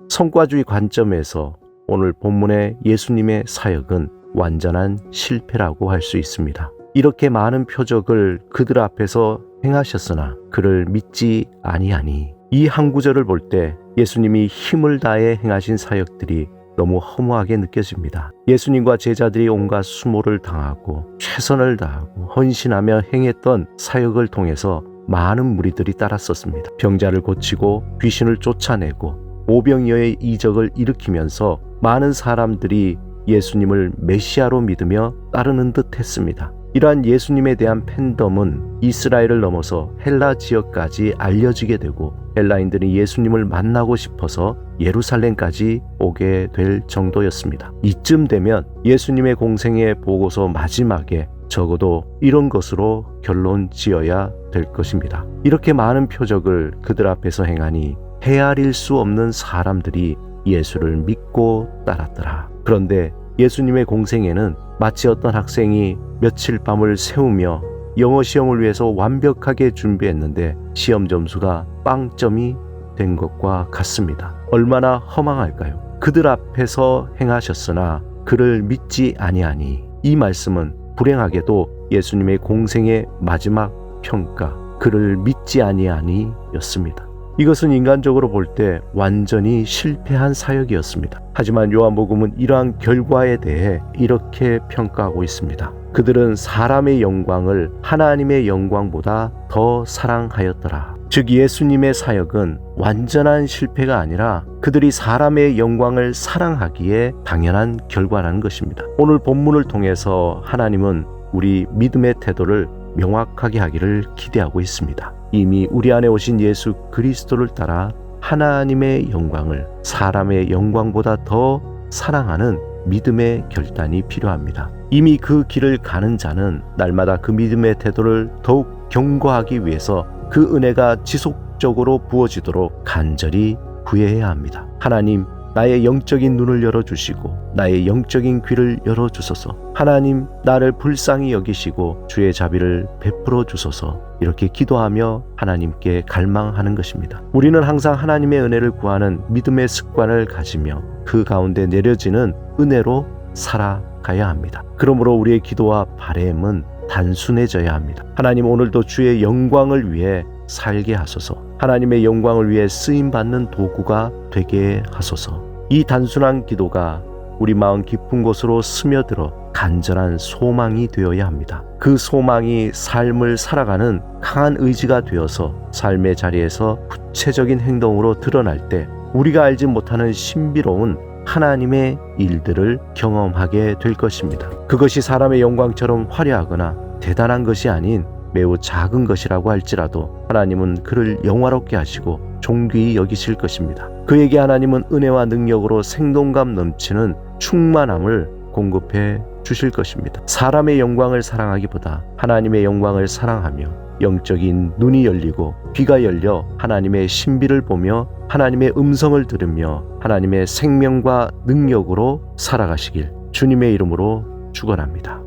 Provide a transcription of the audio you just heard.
성과주의 관점에서 오늘 본문의 예수님의 사역은 완전한 실패라고 할 수 있습니다. 이렇게 많은 표적을 그들 앞에서 행하셨으나 그를 믿지 아니하니, 이 한 구절을 볼 때 예수님이 힘을 다해 행하신 사역들이 너무 허무하게 느껴집니다. 예수님과 제자들이 온갖 수모를 당하고 최선을 다하고 헌신하며 행했던 사역을 통해서 많은 무리들이 따랐었습니다. 병자를 고치고 귀신을 쫓아내고 오병이어의 이적을 일으키면서 많은 사람들이 예수님을 메시아로 믿으며 따르는 듯 했습니다. 이러한 예수님에 대한 팬덤은 이스라엘을 넘어서 헬라 지역까지 알려지게 되고, 헬라인들이 예수님을 만나고 싶어서 예루살렘까지 오게 될 정도였습니다. 이쯤 되면 예수님의 공생의 보고서 마지막에 적어도 이런 것으로 결론 지어야 될 것입니다. 이렇게 많은 표적을 그들 앞에서 행하니 헤아릴 수 없는 사람들이 예수를 믿고 따랐더라. 그런데 예수님의 공생에는 마치 어떤 학생이 며칠 밤을 새우며 영어 시험을 위해서 완벽하게 준비했는데 시험 점수가 빵점이 된 것과 같습니다. 얼마나 허망할까요? 그들 앞에서 행하셨으나 그를 믿지 아니하니, 이 말씀은 불행하게도 예수님의 공생의 마지막 평가, 그를 믿지 아니하니 였습니다. 이것은 인간적으로 볼 때 완전히 실패한 사역이었습니다. 하지만 요한복음은 이러한 결과에 대해 이렇게 평가하고 있습니다. 그들은 사람의 영광을 하나님의 영광보다 더 사랑하였더라. 즉 예수님의 사역은 완전한 실패가 아니라 그들이 사람의 영광을 사랑하기에 당연한 결과라는 것입니다. 오늘 본문을 통해서 하나님은 우리 믿음의 태도를 명확하게 하기를 기대하고 있습니다. 이미 우리 안에 오신 예수 그리스도를 따라 하나님의 영광을 사람의 영광보다 더 사랑하는 믿음의 결단이 필요합니다. 이미 그 길을 가는 자는 날마다 그 믿음의 태도를 더욱 견고하기 위해서 그 은혜가 지속적으로 부어지도록 간절히 구해야 합니다. 하나님, 나의 영적인 눈을 열어주시고 나의 영적인 귀를 열어주소서. 하나님, 나를 불쌍히 여기시고 주의 자비를 베풀어 주소서. 이렇게 기도하며 하나님께 갈망하는 것입니다. 우리는 항상 하나님의 은혜를 구하는 믿음의 습관을 가지며 그 가운데 내려지는 은혜로 살아가야 합니다. 그러므로 우리의 기도와 바램은 단순해져야 합니다. 하나님, 오늘도 주의 영광을 위해 살게 하소서. 하나님의 영광을 위해 쓰임받는 도구가 되게 하소서. 이 단순한 기도가 우리 마음 깊은 곳으로 스며들어 간절한 소망이 되어야 합니다. 그 소망이 삶을 살아가는 강한 의지가 되어서 삶의 자리에서 구체적인 행동으로 드러날 때 우리가 알지 못하는 신비로운 하나님의 일들을 경험하게 될 것입니다. 그것이 사람의 영광처럼 화려하거나 대단한 것이 아닌 매우 작은 것이라고 할지라도 하나님은 그를 영화롭게 하시고 존귀히 여기실 것입니다. 그에게 하나님은 은혜와 능력으로 생동감 넘치는 충만함을 공급해 주실 것입니다. 사람의 영광을 사랑하기보다 하나님의 영광을 사랑하며 영적인 눈이 열리고 귀가 열려 하나님의 신비를 보며 하나님의 음성을 들으며 하나님의 생명과 능력으로 살아가시길 주님의 이름으로 축원합니다.